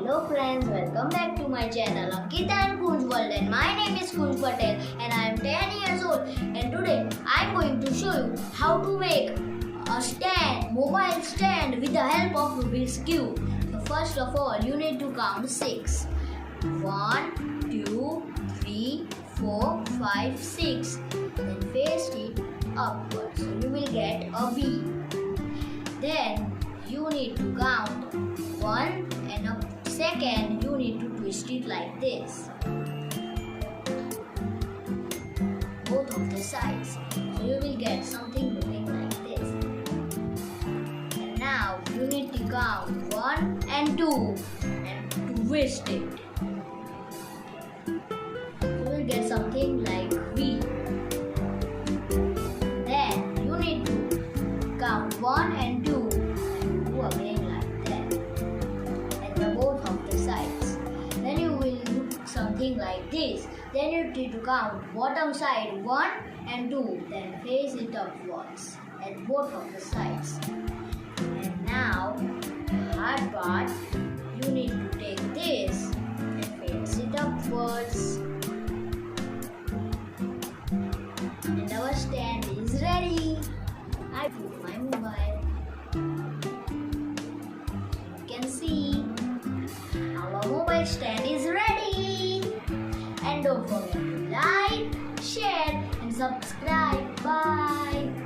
Hello friends, welcome back to my channel Ankita and Kunj World, and my name is Kunj Patel and I am 10 years old, and today I am going to show you how to make a mobile stand with the help of Rubik's Cube. So first of all, you need to count 6. 1, 2, 3, 4, 5, 6. Then face it upwards. So you will get a V. Then you need to count 1 and a second you need to twist it like this, both of the sides, so you will get something looking like this. And now you need to count 1 and 2 and twist it, you will get something like V. Then you need to count 1 and 2 and do again like that, and the both of the sides. Then you will look something like this. Then you need to count bottom side 1 and 2, then face it upwards at both of the sides. And now the hard part, you need to take this and face it upwards. And our stand is ready. I put my mobile. You can see our mobile stand is ready. And don't forget to like, share and subscribe. Bye.